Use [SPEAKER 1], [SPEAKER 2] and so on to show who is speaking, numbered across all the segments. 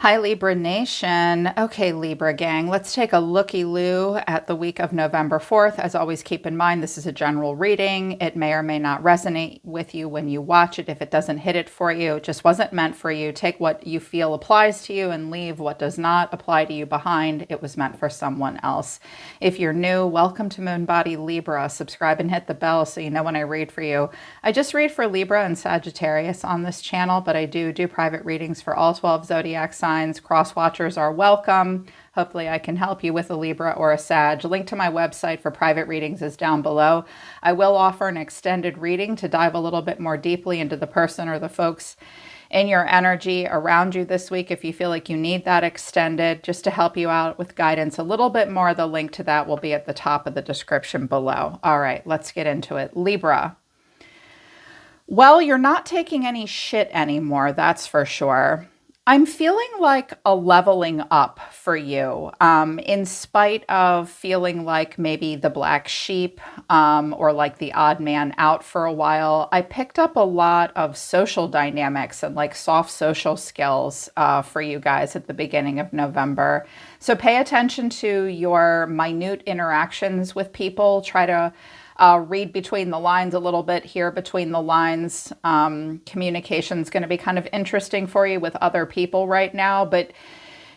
[SPEAKER 1] Hi, Libra Nation. Okay, Libra gang, let's take a looky-loo at the week of November 4th. As always, keep in mind, this is a general reading. It may or may not resonate with you when you watch it. If it doesn't hit it for you, it just wasn't meant for you. Take what you feel applies to you and leave what does not apply to you behind. It was meant for someone else. If you're new, welcome to Moon Body Libra. Subscribe and hit the bell so you know when I read for you. I just read for Libra and Sagittarius on this channel, but I do private readings for all 12 Zodiac signs. Cross watchers are welcome. Hopefully I can help you with a Libra or a Sag. Link to my website for private readings is down below. I will offer an extended reading to dive a little bit more deeply into the person or the folks in your energy around you this week. If you feel like you need that extended, just to help you out with guidance a little bit more, the link to that will be at the top of the description below. All right, let's get into it. Libra. Well, you're not taking any shit anymore, that's for sure. I'm feeling like a leveling up for you, in spite of feeling like maybe the black sheep or like the odd man out for a while. I picked up a lot of social dynamics and like soft social skills for you guys at the beginning of November. So pay attention to your minute interactions with people. Try to read between the lines a little bit here between the lines. Communication is going to be kind of interesting for you with other people right now, but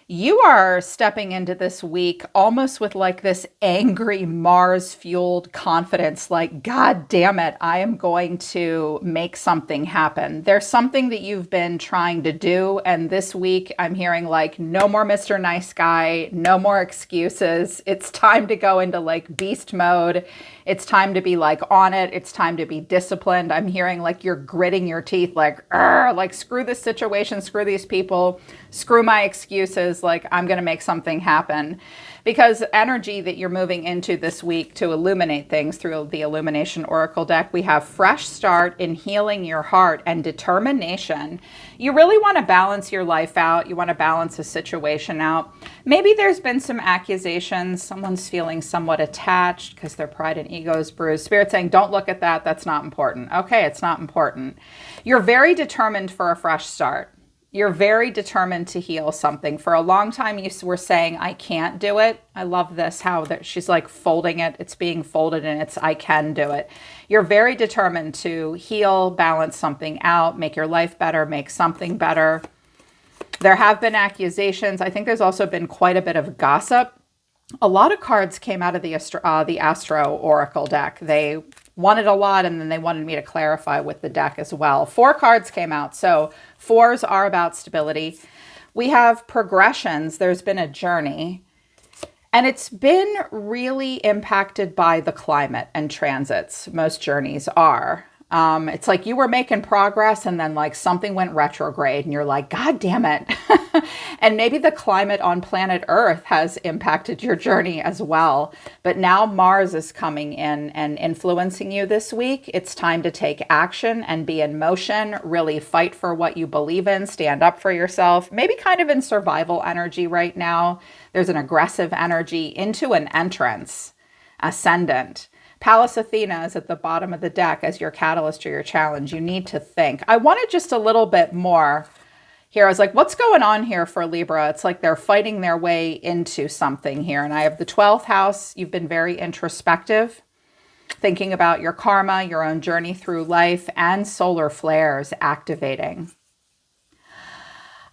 [SPEAKER 1] you are stepping into this week almost with like this angry Mars-fueled confidence, like, God damn it, I am going to make something happen. There's something that you've been trying to do, and this week I'm hearing like, no more Mr. Nice Guy, no more excuses. It's time to go into like beast mode. It's time to be like on it. It's time to be disciplined. I'm hearing like you're gritting your teeth, like screw this situation, screw these people, screw my excuses. Like, I'm going to make something happen. Because energy that you're moving into this week to illuminate things through the Illumination Oracle deck, we have fresh start in healing your heart and determination. You really want to balance your life out. You want to balance a situation out. Maybe there's been some accusations. Someone's feeling somewhat attached because their pride and ego is bruised. Spirit saying, don't look at that. That's not important. Okay, it's not important. You're very determined for a fresh start. You're very determined to heal something. For a long time, you were saying, I can't do it. I love this, how that she's like folding it. It's being folded and it's, I can do it. You're very determined to heal, balance something out, make your life better, make something better. There have been accusations. I think there's also been quite a bit of gossip. A lot of cards came out of the Astro Oracle deck. They wanted a lot, and then they wanted me to clarify with the deck as well. 4 cards came out, so 4s are about stability. We have progressions. There's been a journey, and it's been really impacted by the climate and transits. Most journeys are. It's like you were making progress and then like something went retrograde and you're like, God damn it. And maybe the climate on planet Earth has impacted your journey as well. But now Mars is coming in and influencing you this week. It's time to take action and be in motion, really fight for what you believe in, stand up for yourself, maybe kind of in survival energy right now. There's an aggressive energy into an entrance, ascendant. Pallas Athena is at the bottom of the deck as your catalyst or your challenge. You need to think. I wanted just a little bit more here. I was like, what's going on here for Libra? It's like they're fighting their way into something here. And I have the 12th house. You've been very introspective, thinking about your karma, your own journey through life, and solar flares activating.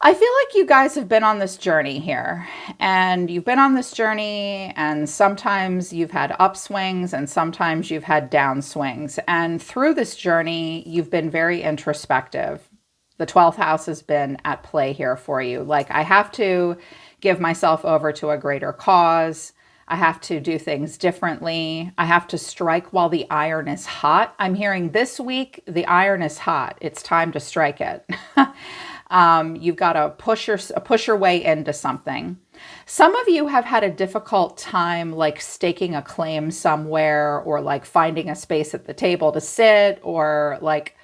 [SPEAKER 1] I feel like you guys have been on this journey here, and you've been on this journey, and sometimes you've had upswings and sometimes you've had downswings. And through this journey, you've been very introspective. The 12th house has been at play here for you. Like, I have to give myself over to a greater cause. I have to do things differently. I have to strike while the iron is hot. I'm hearing this week, the iron is hot. It's time to strike it. You've got to push your way into something. Some of you have had a difficult time like staking a claim somewhere, or like finding a space at the table to sit, or like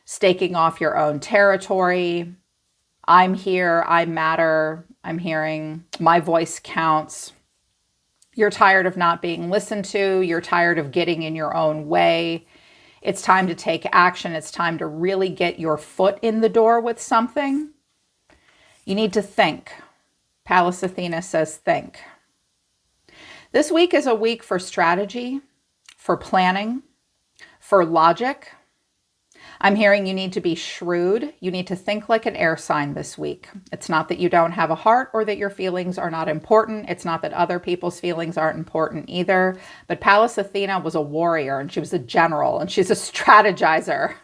[SPEAKER 1] staking off your own territory. I'm here, I matter. I'm hearing my voice counts. You're tired of not being listened to. You're tired of getting in your own way. It's time to take action. It's time to really get your foot in the door with something. You need to think. Pallas Athena says think. This week is a week for strategy, for planning, for logic. I'm hearing you need to be shrewd. You need to think like an air sign this week. It's not that you don't have a heart or that your feelings are not important. It's not that other people's feelings aren't important either. But Pallas Athena was a warrior, and she was a general, and she's a strategizer.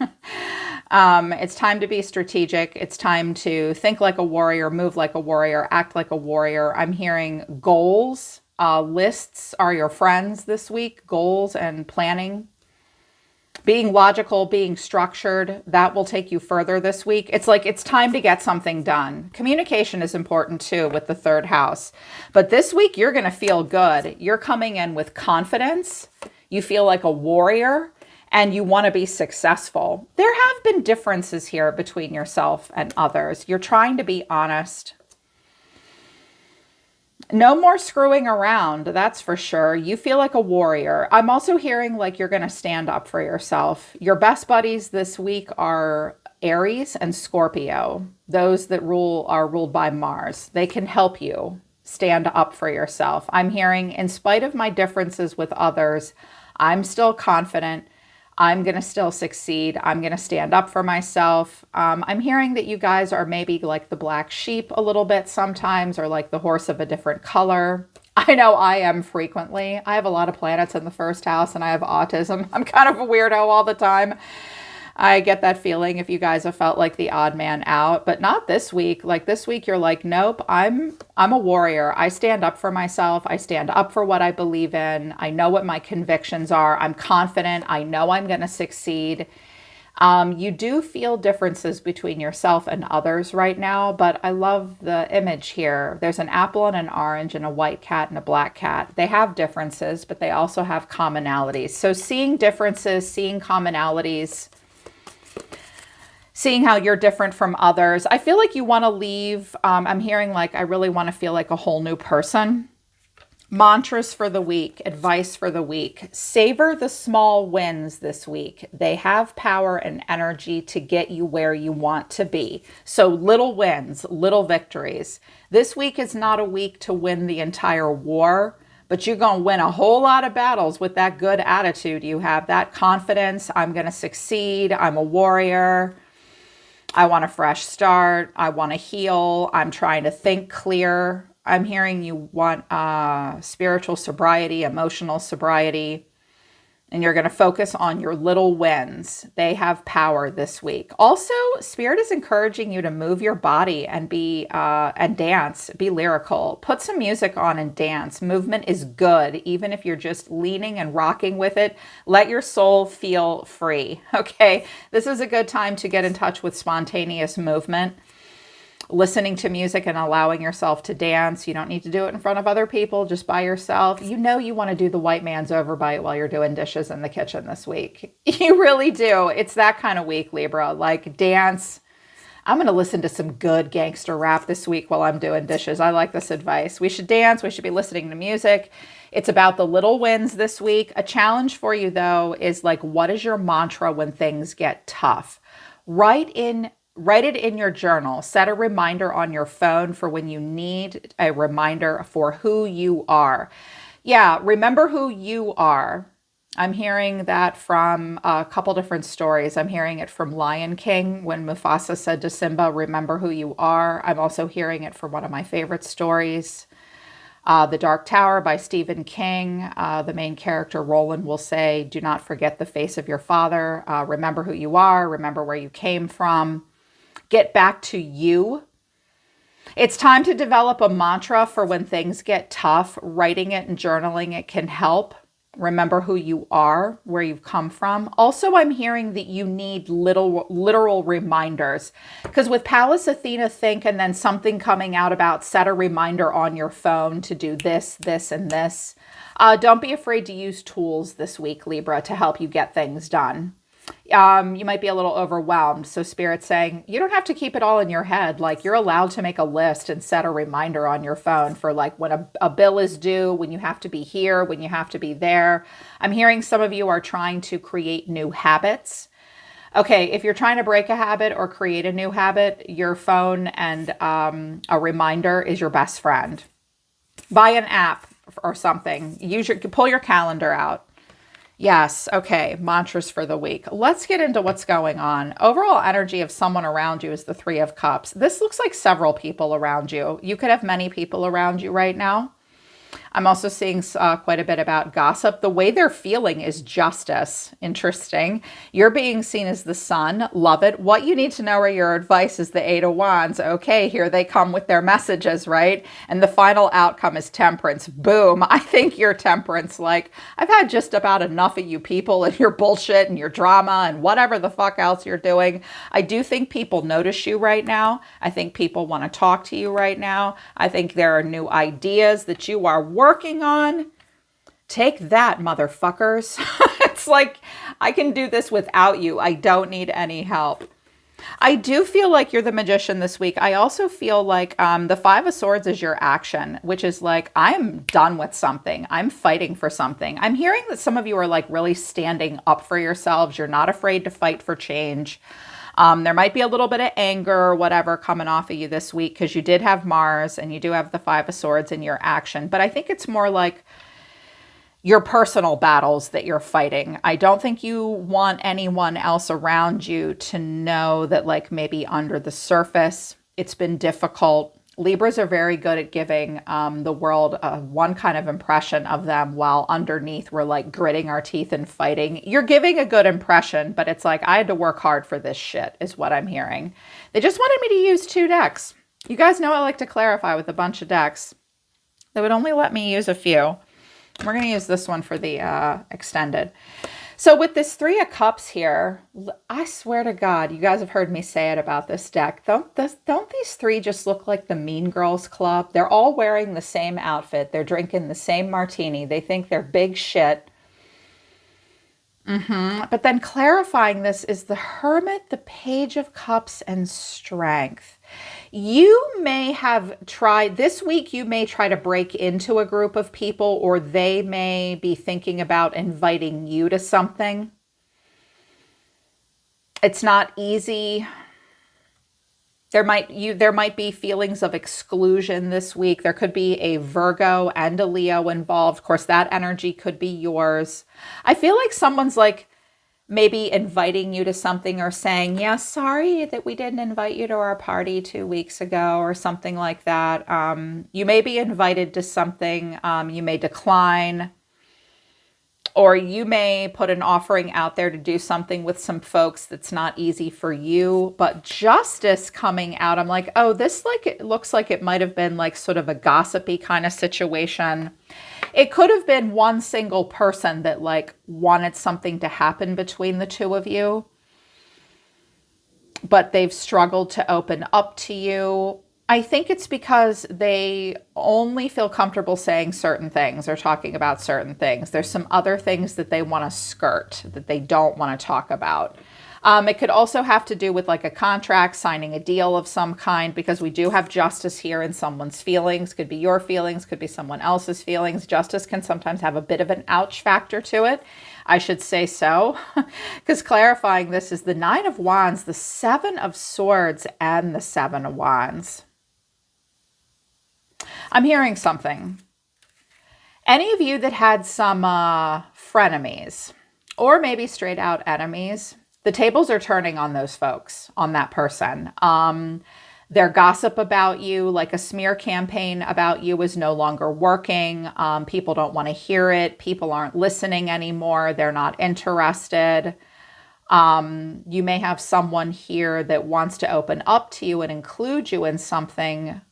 [SPEAKER 1] It's time to be strategic. It's time to think like a warrior, move like a warrior, act like a warrior. I'm hearing goals. Lists are your friends this week. Goals and planning. Being logical, being structured, that will take you further this week. It's like it's time to get something done. Communication is important too with the third house. But this week, you're going to feel good. You're coming in with confidence. You feel like a warrior, and you want to be successful. There have been differences here between yourself and others. You're trying to be honest. No more screwing around, that's for sure. You feel like a warrior. I'm also hearing like you're going to stand up for yourself. Your best buddies this week are Aries and Scorpio. Those that are ruled by Mars. They can help you stand up for yourself. I'm hearing, in spite of my differences with others, I'm still confident. I'm going to still succeed. I'm going to stand up for myself. I'm hearing that you guys are maybe like the black sheep a little bit sometimes, or like the horse of a different color. I know I am frequently. I have a lot of planets in the first house, and I have autism. I'm kind of a weirdo all the time. I get that feeling if you guys have felt like the odd man out, but not this week. Like this week, you're like, nope, I'm a warrior. I stand up for myself. I stand up for what I believe in. I know what my convictions are. I'm confident. I know I'm going to succeed. You do feel differences between yourself and others right now, but I love the image here. There's an apple and an orange and a white cat and a black cat. They have differences, but they also have commonalities. So seeing differences, seeing commonalities, seeing how you're different from others. I feel like you want to leave. I'm hearing like, I really want to feel like a whole new person. Mantras for the week, advice for the week. Savor the small wins this week. They have power and energy to get you where you want to be. So little wins, little victories. This week is not a week to win the entire war, but you're going to win a whole lot of battles with that good attitude you have, that confidence. I'm going to succeed. I'm a warrior. I want a fresh start. I want to heal. I'm trying to think clear. I'm hearing you want spiritual sobriety, emotional sobriety, and you're going to focus on your little wins. They have power this week. Also, Spirit is encouraging you to move your body and and dance, be lyrical. Put some music on and dance. Movement is good, even if you're just leaning and rocking with it. Let your soul feel free, okay? This is a good time to get in touch with spontaneous movement. Listening to music and allowing yourself to dance. You don't need to do it in front of other people, just by yourself. You know you want to do the white man's overbite while you're doing dishes in the kitchen this week. You really do. It's that kind of week, Libra. Like dance. I'm going to listen to some good gangster rap this week while I'm doing dishes. I like this advice. We should dance. We should be listening to music. It's about the little wins this week. A challenge for you, though, is like, what is your mantra when things get tough? Write it in your journal. Set a reminder on your phone for when you need a reminder for who you are. Yeah, remember who you are. I'm hearing that from a couple different stories. I'm hearing it from Lion King when Mufasa said to Simba, remember who you are. I'm also hearing it from one of my favorite stories, The Dark Tower by Stephen King. The main character, Roland, will say, do not forget the face of your father. Remember who you are. Remember where you came from. Get back to you. It's time to develop a mantra for when things get tough. Writing it and journaling it can help. Remember who you are, where you've come from. Also, I'm hearing that you need literal reminders. Because with Pallas Athena, think, and then something coming out about set a reminder on your phone to do this, this, and this. Don't be afraid to use tools this week, Libra, to help you get things done. You might be a little overwhelmed. So Spirit's saying, you don't have to keep it all in your head. Like, you're allowed to make a list and set a reminder on your phone for like when a bill is due, when you have to be here, when you have to be there. I'm hearing some of you are trying to create new habits. Okay, if you're trying to break a habit or create a new habit, your phone and a reminder is your best friend. Buy an app or something. Pull your calendar out. Yes. Okay. Mantras for the week. Let's get into what's going on. Overall energy of someone around you is the Three of Cups. This looks like several people around you. You could have many people around you right now. I'm also seeing quite a bit about gossip. The way they're feeling is justice. Interesting. You're being seen as the sun. Love it. What you need to know or your advice is the Eight of Wands. Okay, here they come with their messages, right? And the final outcome is temperance. Boom. I think you're temperance. Like, I've had just about enough of you people and your bullshit and your drama and whatever the fuck else you're doing. I do think people notice you right now. I think people want to talk to you right now. I think there are new ideas that you are working on. Take that, motherfuckers. It's like, I can do this without you. I don't need any help. I do feel like you're the magician this week. I also feel like the Five of Swords is your action, which is like, I'm done with something. I'm fighting for something. I'm hearing that some of you are like really standing up for yourselves. You're not afraid to fight for change. There might be a little bit of anger or whatever coming off of you this week because you did have Mars and you do have the Five of Swords in your action. But I think it's more like your personal battles that you're fighting. I don't think you want anyone else around you to know that, like, maybe under the surface, it's been difficult. Libras are very good at giving the world one kind of impression of them, while underneath we're like gritting our teeth and fighting. You're giving a good impression, but it's like, I had to work hard for this shit, is what I'm hearing. They just wanted me to use 2 decks. You guys know I like to clarify with a bunch of decks. They would only let me use a few. We're going to use this one for the extended. So with this Three of Cups here, I swear to God, you guys have heard me say it about this deck. Don't these three just look like the Mean Girls Club? They're all wearing the same outfit. They're drinking the same martini. They think they're big shit. But then clarifying this is the Hermit, the Page of Cups, and Strength. You may have tried, this week you may try to break into a group of people, or they may be thinking about inviting you to something. It's not easy. There might be feelings of exclusion this week. There could be a Virgo and a Leo involved. Of course, that energy could be yours. I feel like someone's like maybe inviting you to something or saying, yeah, sorry that we didn't invite you to our party 2 weeks ago or something like that. You may be invited to something. You may decline. Or you may put an offering out there to do something with some folks that's not easy for you. But justice coming out, I'm like, oh, this like it looks like it might have been like sort of a gossipy kind of situation. It could have been one single person that like wanted something to happen between the two of you, but they've struggled to open up to you. I think it's because they only feel comfortable saying certain things or talking about certain things. There's some other things that they want to skirt, that they don't want to talk about. It could also have to do with like a contract, signing a deal of some kind, because we do have justice here in someone's feelings. Could be your feelings, could be someone else's feelings. Justice can sometimes have a bit of an ouch factor to it. I should say so, because clarifying this is the Nine of Wands, the Seven of Swords, and the Seven of Wands. I'm hearing something. Any of you that had some frenemies or maybe straight out enemies, the tables are turning on those folks, on that person. Their gossip about you, like a smear campaign about you, is no longer working. People don't want to hear it. People aren't listening anymore. They're not interested. You may have someone here that wants to open up to you and include you in something.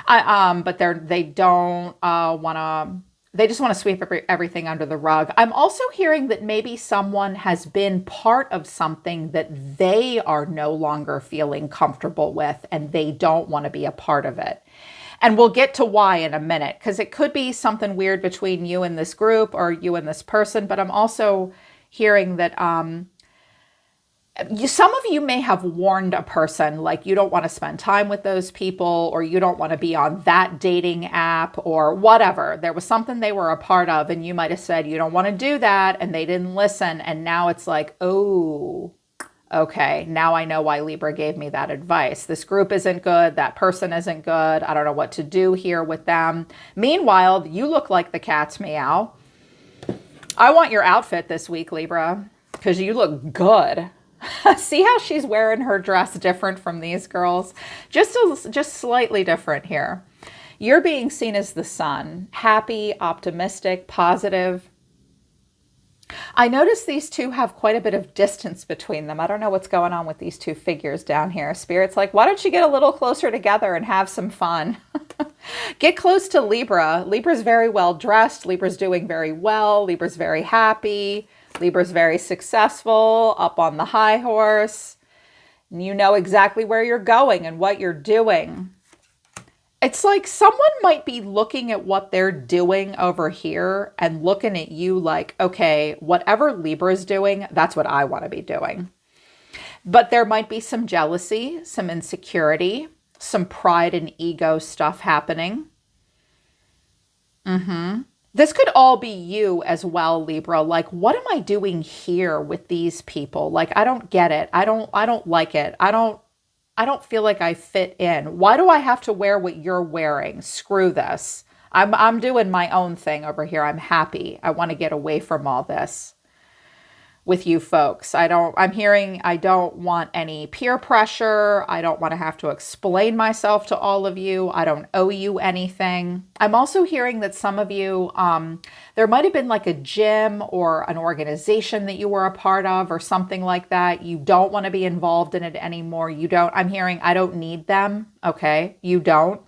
[SPEAKER 1] But they don't want to, they just want to sweep everything under the rug. I'm also hearing that maybe someone has been part of something that they are no longer feeling comfortable with, and they don't want to be a part of it. And we'll get to why in a minute, because it could be something weird between you and this group or you and this person. But I'm also hearing that Some of you may have warned a person, like you don't want to spend time with those people, or you don't want to be on that dating app, or whatever. There was something they were a part of, and you might have said, you don't want to do that, and they didn't listen. And now it's like, oh, okay, now I know why Libra gave me that advice. This group isn't good. That person isn't good. I don't know what to do here with them. Meanwhile, you look like the cat's meow. I want your outfit this week, Libra, because you look good. See how she's wearing her dress different from these girls? Just slightly different here. You're being seen as the sun, happy, optimistic, positive. I notice these two have quite a bit of distance between them. I don't know what's going on with these two figures down here. Spirit's like, why don't you get a little closer together and have some fun? Get close to Libra. Libra's very well dressed. Libra's doing very well. Libra's very happy. Libra's very successful, up on the high horse. And you know exactly where you're going and what you're doing. It's like someone might be looking at what they're doing over here and looking at you like, okay, whatever Libra's doing, that's what I want to be doing. But there might be some jealousy, some insecurity, some pride and ego stuff happening. This could all be you as well, Libra. Like, what am I doing here with these people? Like, I don't get it. I don't like it. I don't feel like I fit in. Why do I have to wear what you're wearing? Screw this. I'm doing my own thing over here. I'm happy. I want to get away from all this with you folks. I'm hearing I don't want any peer pressure. I don't want to have to explain myself to all of you. I don't owe you anything. I'm also hearing that some of you, there might have been like a gym or an organization that you were a part of or something like that. You don't want to be involved in it anymore. I'm hearing I don't need them. Okay. You don't.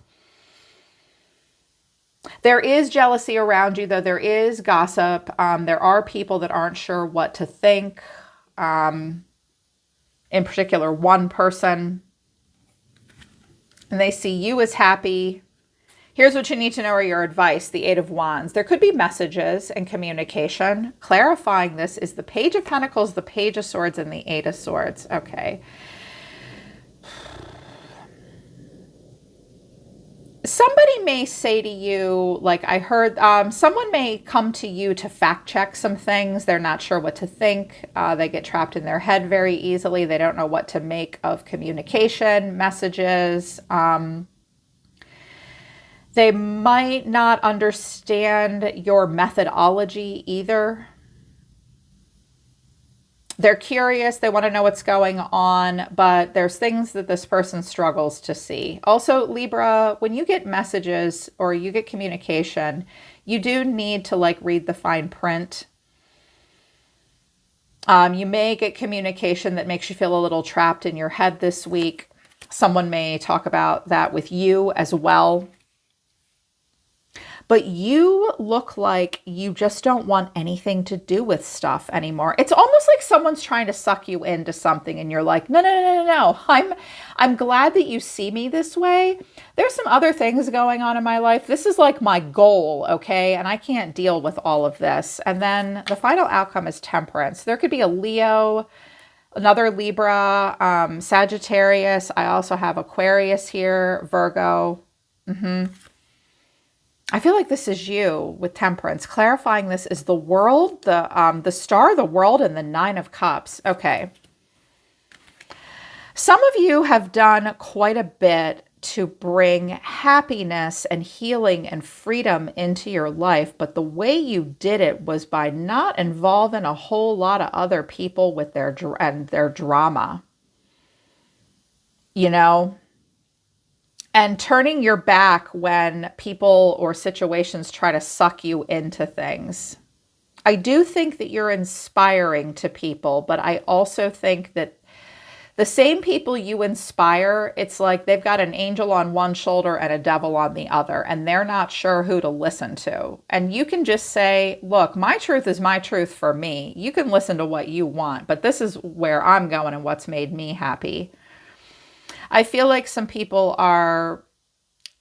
[SPEAKER 1] There is jealousy around you, though. There is gossip. There are people that aren't sure what to think. In particular, one person. And they see you as happy. Here's what you need to know are your advice, the Eight of Wands. There could be messages and communication. Clarifying this is the Page of Pentacles, the Page of Swords, and the Eight of Swords. Okay. Somebody may say to you, like I heard, someone may come to you to fact check some things. They're not sure what to think. They get trapped in their head very easily. They don't know what to make of communication, messages. They might not understand your methodology either. They're curious, they want to know what's going on, but there's things that this person struggles to see. Also, Libra, when you get messages or you get communication, you do need to like read the fine print. You may get communication that makes you feel a little trapped in your head this week. Someone may talk about that with you as well. But you look like you just don't want anything to do with stuff anymore. It's almost like someone's trying to suck you into something and you're like, no. I'm glad that you see me this way. There's some other things going on in my life. This is like my goal, okay? And I can't deal with all of this. And then the final outcome is Temperance. There could be a Leo, another Libra, Sagittarius. I also have Aquarius here, Virgo. I feel like this is you with Temperance. Clarifying this is the World, the Star, the World, and the Nine of Cups. Okay. Some of you have done quite a bit to bring happiness and healing and freedom into your life, but the way you did it was by not involving a whole lot of other people with their drama. You know? And turning your back when people or situations try to suck you into things. I do think that you're inspiring to people, but I also think that the same people you inspire, it's like they've got an angel on one shoulder and a devil on the other, and they're not sure who to listen to. And you can just say, look, my truth is my truth for me. You can listen to what you want, but this is where I'm going and what's made me happy. I feel like some people are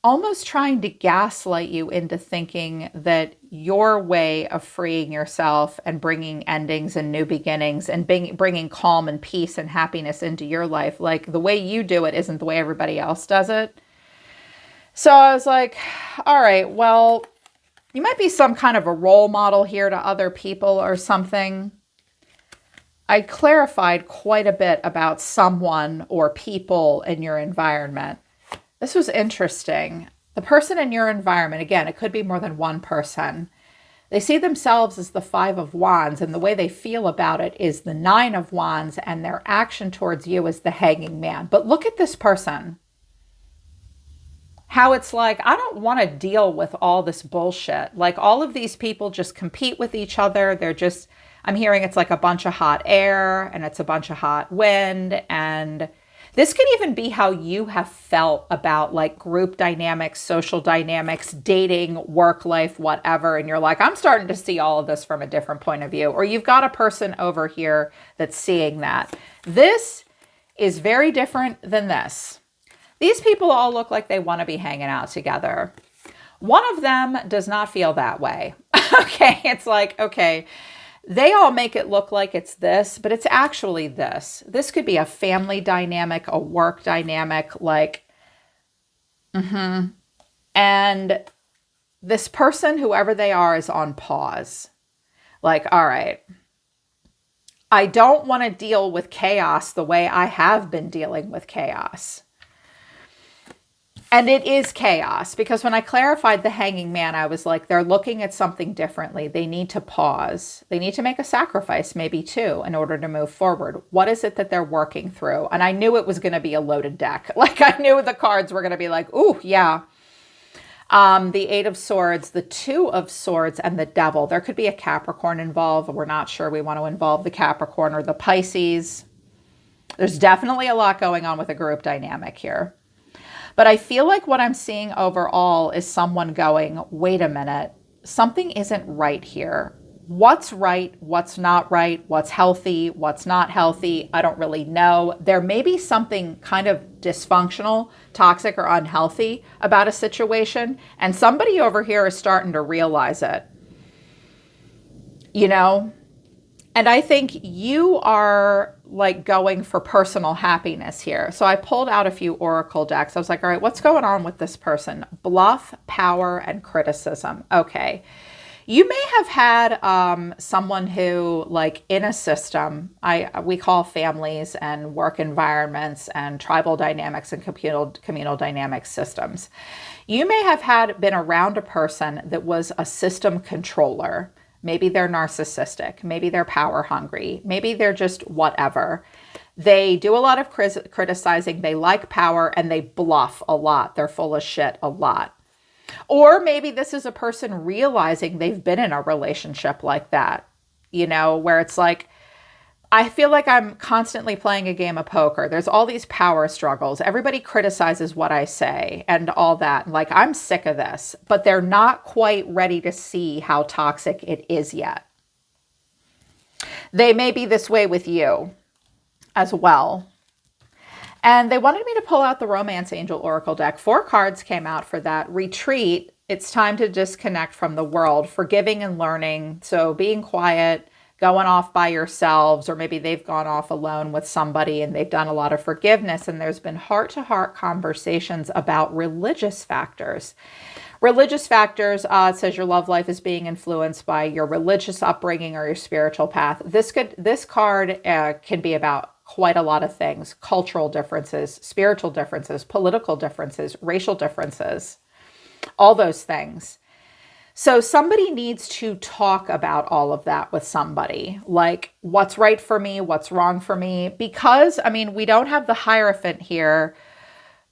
[SPEAKER 1] almost trying to gaslight you into thinking that your way of freeing yourself and bringing endings and new beginnings and bringing calm and peace and happiness into your life, like the way you do it isn't the way everybody else does it. So I was like, all right, well, you might be some kind of a role model here to other people or something. I clarified quite a bit about someone or people in your environment. This was interesting. The person in your environment, again, it could be more than one person. They see themselves as the Five of Wands, and the way they feel about it is the Nine of Wands, and their action towards you is the Hanging Man. But look at this person. How it's like, I don't want to deal with all this bullshit. Like, all of these people just compete with each other. They're just, I'm hearing it's like a bunch of hot air and it's a bunch of hot wind. And this could even be how you have felt about like group dynamics, social dynamics, dating, work life, whatever. And you're like, I'm starting to see all of this from a different point of view. Or you've got a person over here that's seeing that. This is very different than this. These people all look like they want to be hanging out together. One of them does not feel that way. Okay, it's like, okay, they all make it look like it's this, but it's actually this. This could be a family dynamic, a work dynamic, like, And this person, whoever they are, is on pause. Like, all right, I don't want to deal with chaos the way I have been dealing with chaos. And it is chaos, because when I clarified the Hanging Man, I was like, they're looking at something differently. They need to pause. They need to make a sacrifice, maybe too, in order to move forward. What is it that they're working through? And I knew it was going to be a loaded deck. Like, I knew the cards were going to be like, ooh, yeah. The Eight of Swords, the Two of Swords, and the Devil. There could be a Capricorn involved. We're not sure we want to involve the Capricorn or the Pisces. There's definitely a lot going on with a group dynamic here. But I feel like what I'm seeing overall is someone going, wait a minute, something isn't right here. What's right? What's not right? What's healthy? What's not healthy? I don't really know. There may be something kind of dysfunctional, toxic, or unhealthy about a situation. And somebody over here is starting to realize it. You know? And I think you are like going for personal happiness here. So I pulled out a few oracle decks. I was like, all right, what's going on with this person? Bluff, power, and criticism. Okay. You may have had someone who, like, in a system, we call families and work environments and tribal dynamics and communal dynamic systems. You may have been around a person that was a system controller. Maybe they're narcissistic. Maybe they're power hungry. Maybe they're just whatever. They do a lot of criticizing. They like power and they bluff a lot. They're full of shit a lot. Or maybe this is a person realizing they've been in a relationship like that, you know, where it's like, I feel like I'm constantly playing a game of poker. There's all these power struggles. Everybody criticizes what I say and all that. Like, I'm sick of this, but they're not quite ready to see how toxic it is yet. They may be this way with you as well. And they wanted me to pull out the Romance Angel Oracle deck. 4 cards came out for that. Retreat. It's time to disconnect from the world. Forgiving and learning. So being quiet, going off by yourselves, or maybe they've gone off alone with somebody and they've done a lot of forgiveness, and there's been heart-to-heart conversations about religious factors. Religious factors, it says your love life is being influenced by your religious upbringing or your spiritual path. This card can be about quite a lot of things: cultural differences, spiritual differences, political differences, racial differences, all those things. So somebody needs to talk about all of that with somebody, like what's right for me, what's wrong for me, because, I mean, we don't have the Hierophant here,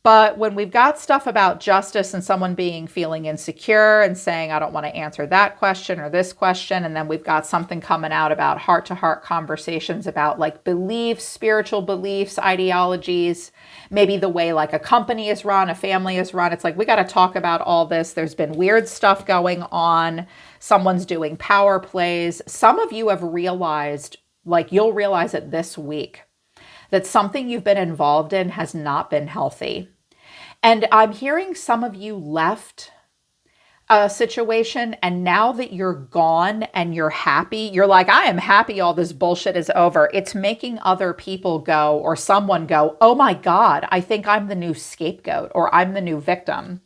[SPEAKER 1] but when we've got stuff about justice and someone feeling insecure and saying, I don't want to answer that question or this question, and then we've got something coming out about heart-to-heart conversations about like beliefs, spiritual beliefs, ideologies, maybe the way like a company is run, a family is run. It's like, we got to talk about all this. There's been weird stuff going on. Someone's doing power plays. Some of you have realized, like you'll realize it this week, that something you've been involved in has not been healthy. And I'm hearing some of you left a situation, and now that you're gone and you're happy, you're like, I am happy all this bullshit is over. It's making other people go, or someone go, oh my God, I think I'm the new scapegoat, or I'm the new victim.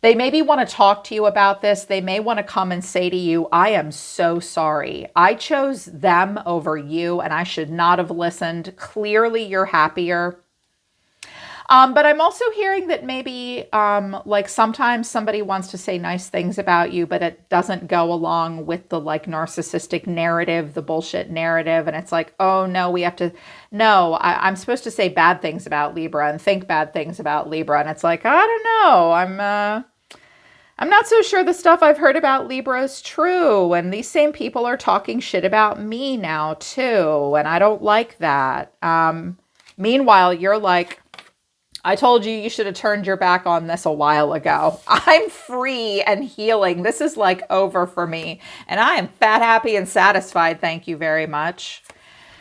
[SPEAKER 1] They maybe want to talk to you about this. They may want to come and say to you, I am so sorry. I chose them over you and I should not have listened. Clearly you're happier. But I'm also hearing that maybe like sometimes somebody wants to say nice things about you, but it doesn't go along with the like narcissistic narrative, the bullshit narrative. And it's like, oh no, we have to, no, I'm supposed to say bad things about Libra and think bad things about Libra. And it's like, I don't know. I'm not so sure the stuff I've heard about Libra is true. And these same people are talking shit about me now too. And I don't like that. Meanwhile, you're like, I told you you should have turned your back on this a while ago. I'm free and healing. This is like over for me. And I am fat, happy, and satisfied. Thank you very much.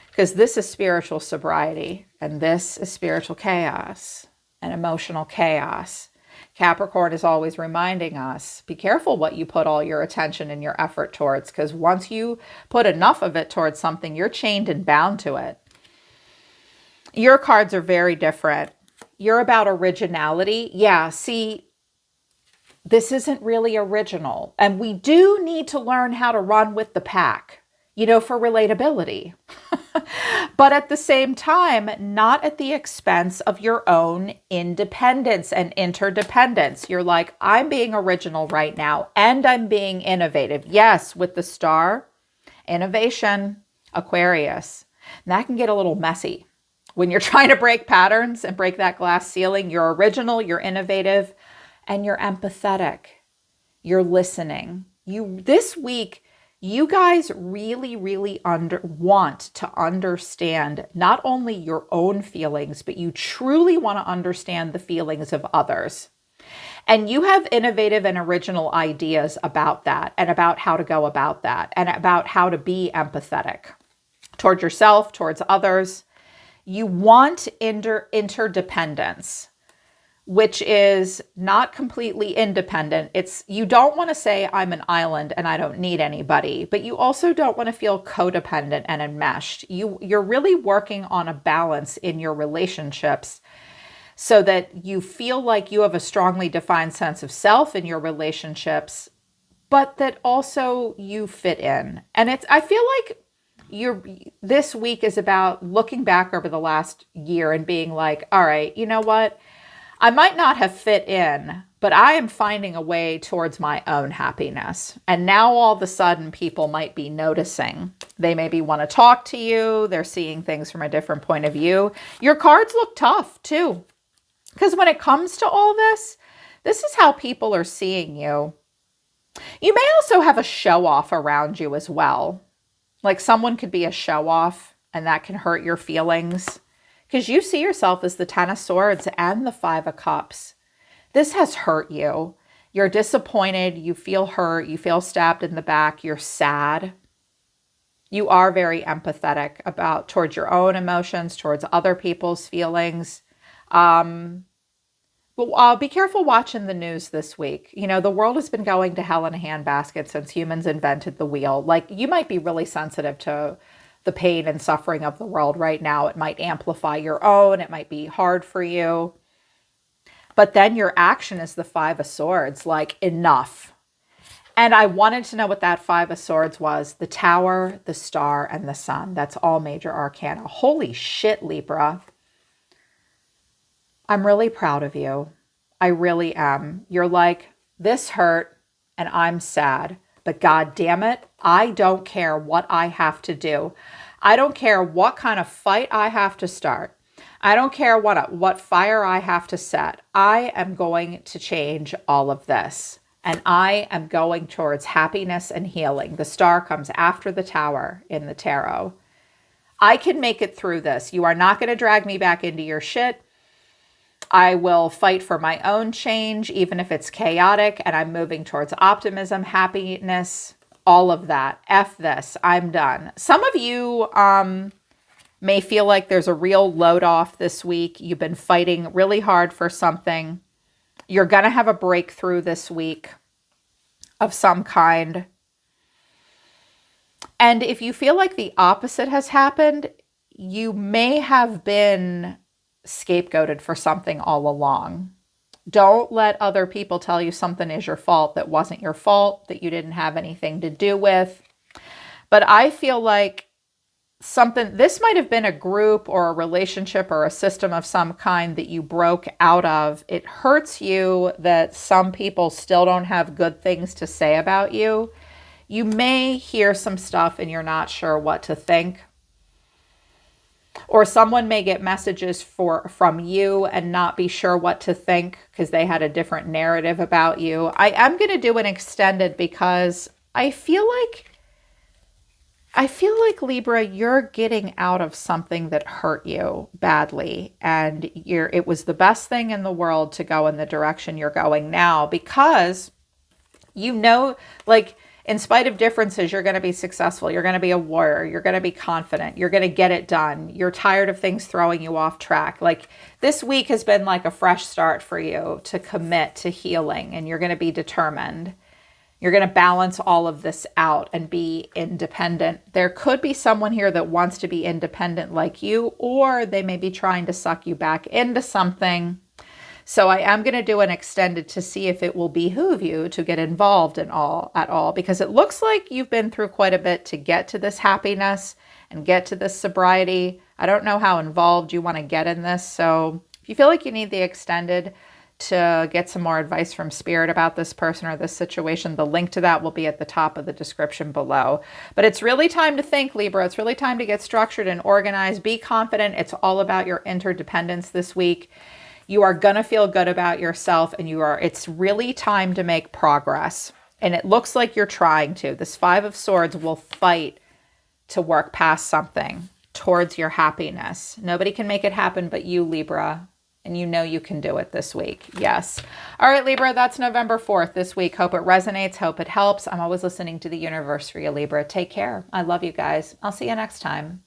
[SPEAKER 1] Because this is spiritual sobriety. And this is spiritual chaos and emotional chaos. Capricorn is always reminding us, be careful what you put all your attention and your effort towards. Because once you put enough of it towards something, you're chained and bound to it. Your cards are very different. You're about originality. Yeah, see, this isn't really original. And we do need to learn how to run with the pack, you know, for relatability. But at the same time, not at the expense of your own independence and interdependence. You're like, I'm being original right now, and I'm being innovative. Yes, with the star, innovation, Aquarius. And that can get a little messy. When you're trying to break patterns and break that glass ceiling, you're original, you're innovative, and you're empathetic. You're listening. This week, you guys really, really want to understand not only your own feelings, but you truly want to understand the feelings of others. And you have innovative and original ideas about that, and about how to go about that, and about how to be empathetic towards yourself, towards others. You want interdependence, which is not completely independent. You don't want to say I'm an island and I don't need anybody, but you also don't want to feel codependent and enmeshed. You're really working on a balance in your relationships so that you feel like you have a strongly defined sense of self in your relationships, but that also you fit in. And I feel like this week is about looking back over the last year and being like, all right, you know what? I might not have fit in, but I am finding a way towards my own happiness. And now all of a sudden people might be noticing. They maybe want to talk to you. They're seeing things from a different point of view. Your cards look tough too. Because when it comes to all this is how people are seeing you. You may also have a show off around you as well. Like someone could be a show off and that can hurt your feelings because you see yourself as the 10 of Swords and the 5 of Cups. This has hurt you. You're disappointed. You feel hurt. You feel stabbed in the back. You're sad. You are very empathetic towards your own emotions, towards other people's feelings. But be careful watching the news this week. You know, the world has been going to hell in a handbasket since humans invented the wheel. Like, you might be really sensitive to the pain and suffering of the world right now. It might amplify your own. It might be hard for you. But then your action is the 5 of Swords, like, enough. And I wanted to know what that 5 of Swords was. The Tower, the Star, and the Sun. That's all major arcana. Holy shit, Libra. I'm really proud of you. I really am. You're like, this hurt and I'm sad, but God damn it, I don't care what I have to do. I don't care what kind of fight I have to start. I don't care what fire I have to set. I am going to change all of this. And I am going towards happiness and healing. The Star comes after the Tower in the tarot. I can make it through this. You are not going to drag me back into your shit. I will fight for my own change, even if it's chaotic, and I'm moving towards optimism, happiness, all of that. F this. I'm done. Some of you may feel like there's a real load off this week. You've been fighting really hard for something. You're going to have a breakthrough this week of some kind. And if you feel like the opposite has happened, you may have been scapegoated for something all along. Don't let other people tell you something is your fault that wasn't your fault, that you didn't have anything to do with. But I feel like this might have been a group or a relationship or a system of some kind that you broke out of. It hurts you that some people still don't have good things to say about you. You may hear some stuff and you're not sure what to think. Or someone may get messages from you and not be sure what to think because they had a different narrative about you. I am going to do an extended because I feel like, Libra, you're getting out of something that hurt you badly. And it was the best thing in the world to go in the direction you're going now because like, in spite of differences, you're going to be successful. You're going to be a warrior. You're going to be confident. You're going to get it done. You're tired of things throwing you off track. Like this week has been like a fresh start for you to commit to healing, and you're going to be determined. You're going to balance all of this out and be independent. There could be someone here that wants to be independent like you, or they may be trying to suck you back into something. So I am going to do an extended to see if it will behoove you to get involved at all, because it looks like you've been through quite a bit to get to this happiness and get to this sobriety. I don't know how involved you want to get in this. So if you feel like you need the extended to get some more advice from Spirit about this person or this situation, the link to that will be at the top of the description below. But it's really time to think, Libra. It's really time to get structured and organized. Be confident. It's all about your interdependence this week. You are going to feel good about yourself, and it's really time to make progress. And it looks like you're trying to. This Five of Swords will fight to work past something towards your happiness. Nobody can make it happen but you, Libra. And you know you can do it this week. Yes. All right, Libra, that's November 4th this week. Hope it resonates. Hope it helps. I'm always listening to the universe for you, Libra. Take care. I love you guys. I'll see you next time.